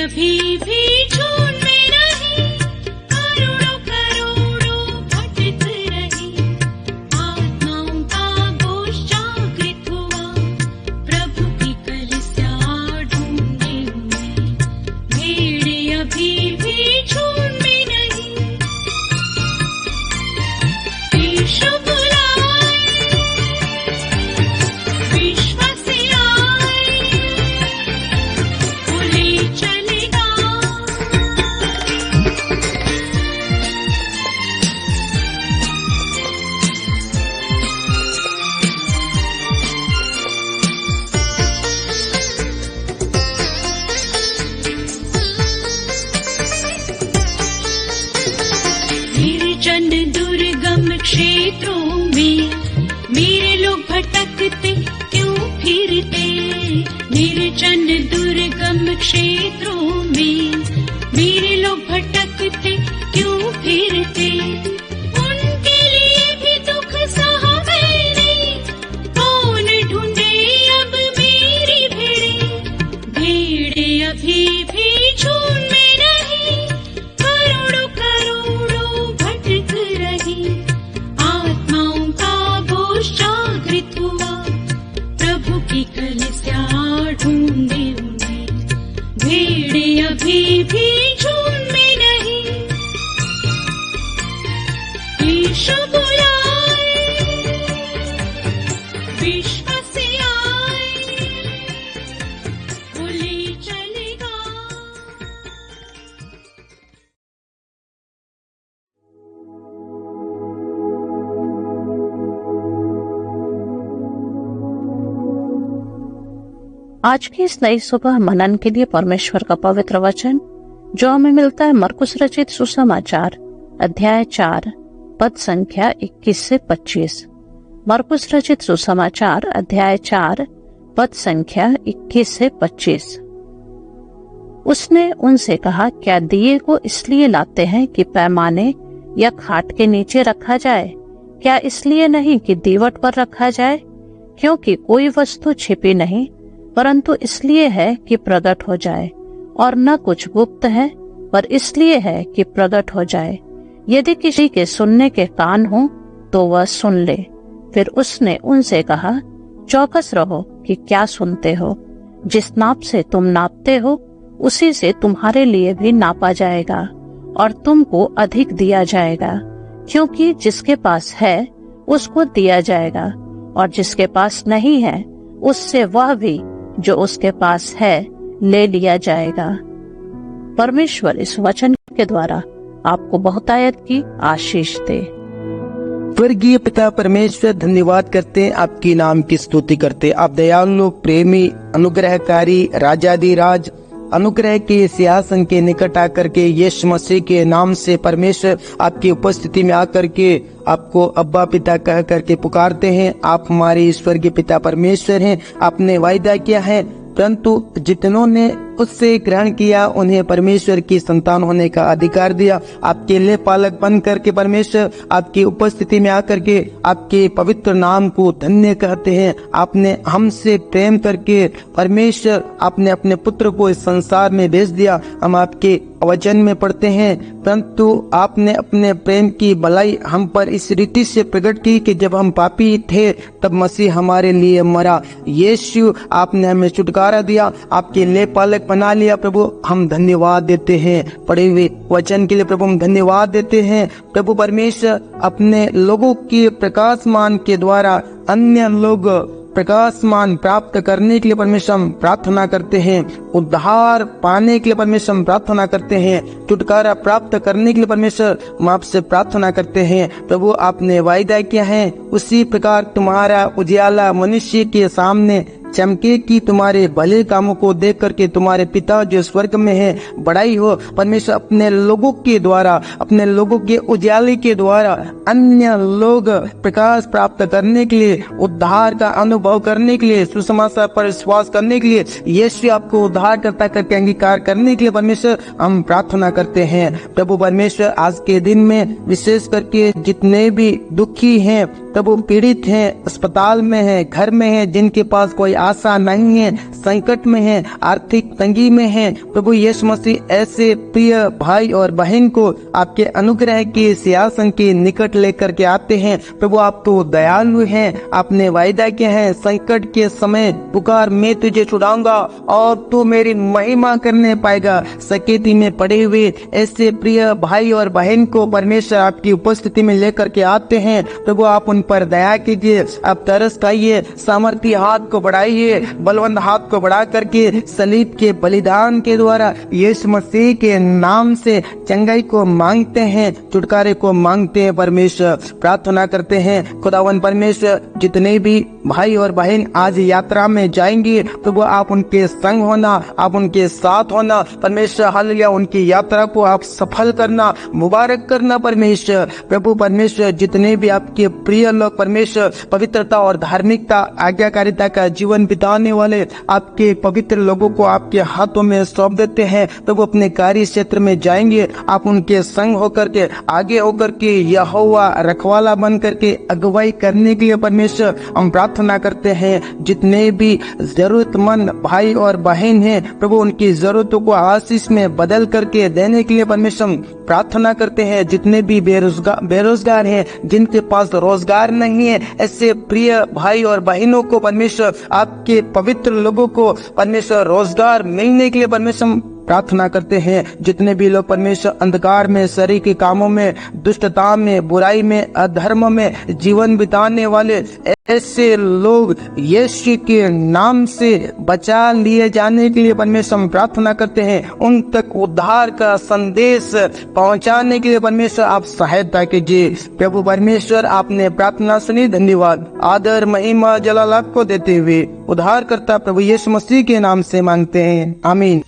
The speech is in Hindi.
अभी भी झूठ में नहीं, करोड़ों करोड़ों भटक रही, आत्माओं का घोष जागृत हुआ, प्रभु की कलीसिया ढूंढे हुए, भेड़े अभी भी झूठ में नहीं। यीशु बुलाए, विश्व से आए, वो ले चलेगा। निर्जन दुर्गम क्षेत्रों में मेरे लोग भटकते क्यों फिरते, निर्जन दुर्गम क्षेत्रों में मेरे लोग भटकते क्यों फिरते, उनके लिए भी दुख सहा मैंने, कौन ढूंढे अब मेरी भेड़े, भेड़े अभी भी झूठ में नहीं, करोड़ों करोड़ों भटक रही, आत्माओं का घोष जागृत हुआ, प्रभु की कलीसिया ढूंढे हुए, भेड़े अभी भी झूठ में नहीं। यीशु बुलाए, विश्व से आए, वो ले चलेगा। आज की इस नई सुबह मनन के लिए परमेश्वर का पवित्र वचन जो हमें मिलता है मरकुस रचित सुसमाचार अध्याय 4 पद संख्या 21 से 25। मरकुस रचित सुसमाचार अध्याय 4 पद संख्या 21 से 25। उसने उनसे कहा, क्या दिए को इसलिए लाते हैं कि पैमाने या खाट के नीचे रखा जाए? क्या इसलिए नहीं कि दीवट पर रखा जाए? क्योंकि कोई वस्तु छिपी नहीं, परंतु इसलिए है कि प्रकट हो जाए, और न कुछ गुप्त है, पर इसलिए है कि प्रकट हो जाए। यदि किसी के सुनने के कान हो तो वह सुन ले। फिर उसने उनसे कहा, चौकस रहो कि क्या सुनते हो। जिस नाप से तुम नापते हो उसी से तुम्हारे लिए भी नापा जाएगा, और तुमको अधिक दिया जाएगा। क्योंकि जिसके पास है उसको दिया जाएगा, और जिसके पास नहीं है उससे वह भी जो उसके पास है ले लिया जाएगा। परमेश्वर इस वचन के द्वारा आपको बहुतायत की आशीष दे। स्वर्गीय पिता परमेश्वर, धन्यवाद करते हैं, आपकी नाम की स्तुति करते हैं। आप दयालु, प्रेमी, अनुग्रहकारी, राजाधिराज, अनुग्रह के सिंहासन के निकट आकर के यीशु मसीह के नाम से परमेश्वर आपकी उपस्थिति में आकर के आपको अब्बा पिता कह करके पुकारते हैं। आप हमारे ईश्वर के पिता परमेश्वर हैं। आपने वायदा किया है, परंतु जितनों ने उससे ग्रहण किया उन्हें परमेश्वर की संतान होने का अधिकार दिया। आपके लिए पालक बन करके परमेश्वर आपकी उपस्थिति में आकर के आपके पवित्र नाम को धन्य कहते हैं। आपने हमसे प्रेम करके परमेश्वर आपने अपने पुत्र को इस संसार में भेज दिया। हम आपके वचन में पढ़ते हैं, परंतु आपने अपने प्रेम की भलाई हम पर इस रीति से प्रकट की कि जब हम पापी थे तब मसीह हमारे लिए मरा। यीशु आपने हमें छुटकारा दिया, आपके लिए पालक बना लिया। प्रभु हम धन्यवाद देते हैं पढ़े हुए वचन के लिए। प्रभु हम धन्यवाद देते हैं। प्रभु परमेश्वर अपने लोगों के प्रकाशमान के द्वारा अन्य लोग प्रकाशमान प्राप्त करने के लिए परमेश्वर हम प्रार्थना करते हैं। उद्धार पाने के लिए परमेश्वर हम प्रार्थना करते हैं। छुटकारा प्राप्त करने के लिए परमेश्वर हम आपसे प्रार्थना करते हैं। प्रभु आपने वायदा किया है, उसी प्रकार तुम्हारा उजियाला मनुष्य के सामने चमके की तुम्हारे भले कामों को देख करके तुम्हारे पिता जो स्वर्ग में है बड़ाई हो। परमेश्वर अपने लोगों के द्वारा, अपने लोगों के उजाले के द्वारा अन्य लोग प्रकाश प्राप्त करने के लिए, उद्धार का अनुभव करने के लिए, सुसमाचार पर विश्वास करने के लिए, यीशु आपको उद्धार करता करके अंगीकार करने के लिए परमेश्वर हम प्रार्थना करते हैं। प्रभु परमेश्वर आज के दिन में विशेष करके जितने भी दुखी हैं, प्रभु पीड़ित हैं, अस्पताल में हैं, घर में हैं, जिनके पास कोई आशा नहीं है, संकट में है, आर्थिक तंगी में है, प्रभु यीशु मसीह ऐसे प्रिय भाई और बहन को आपके अनुग्रह के सिंहासन के निकट लेकर के आते हैं। प्रभु आप तो दयालु हैं, आपने वायदा किया है संकट के समय पुकार मैं तुझे छुड़ाऊंगा और तू मेरी महिमा करने पाएगा। सकेती में पड़े हुए ऐसे प्रिय भाई और बहन को परमेश्वर आपकी उपस्थिति में लेकर के आते हैं। प्रभु आप उन पर दया कीजिए, आप तरस खाइए, सामर्थ्य हाथ को बढ़ाइए, बलवंत हाथ को बढ़ा करके सलीब के बलिदान के द्वारा यीशु मसीह के नाम से चंगाई को मांगते हैं, छुटकारे को मांगते हैं। परमेश्वर प्रार्थना करते हैं खुदावन परमेश्वर जितने भी भाई और बहन आज यात्रा में जाएंगे प्रभु आप उनके संग होना, आप उनके साथ होना परमेश्वर। हालेलुया, उनकी यात्रा को आप सफल करना, मुबारक करना परमेश्वर। प्रभु परमेश्वर जितने भी आपके प्रिय लोग परमेश्वर पवित्रता और धार्मिकता आज्ञाकारिता का जीवन बिताने वाले आपके पवित्र लोगों को आपके हाथों में सौंप देते हैं। प्रभु अपने कार्य क्षेत्र में जाएंगे, आप उनके संग होकर के आगे होकर के यहोवा रखवाला बन करके अगुवाई करने के लिए परमेश्वर हम प्रार्थना करते हैं। जितने भी जरूरतमंद भाई और बहन हैं प्रभु उनकी जरूरतों को आशीष में बदल करके देने के लिए परमेश्वर हम प्रार्थना करते हैं। जितने भी बेरोजगार हैं, जिनके पास रोजगार नहीं है, ऐसे प्रिय भाई और बहनों को परमेश्वर आपके पवित्र लोगों को परमेश्वर रोजगार मिलने के लिए परमेश्वर प्रार्थना करते हैं। जितने भी लोग परमेश्वर अंधकार में, शरीर के कामों में, दुष्टता में, बुराई में, अधर्म में जीवन बिताने वाले ऐसे लोग यीशु के नाम से बचा लिए जाने के लिए परमेश्वर हम प्रार्थना करते हैं। उन तक उद्धार का संदेश पहुंचाने के लिए परमेश्वर आप सहायता कीजिए। प्रभु परमेश्वर आपने प्रार्थना सुनी, धन्यवाद, आदर, महिमा, जलाल आपको देते हुए उद्धारकर्ता प्रभु यीशु मसीह के नाम से मांगते हैं, आमीन।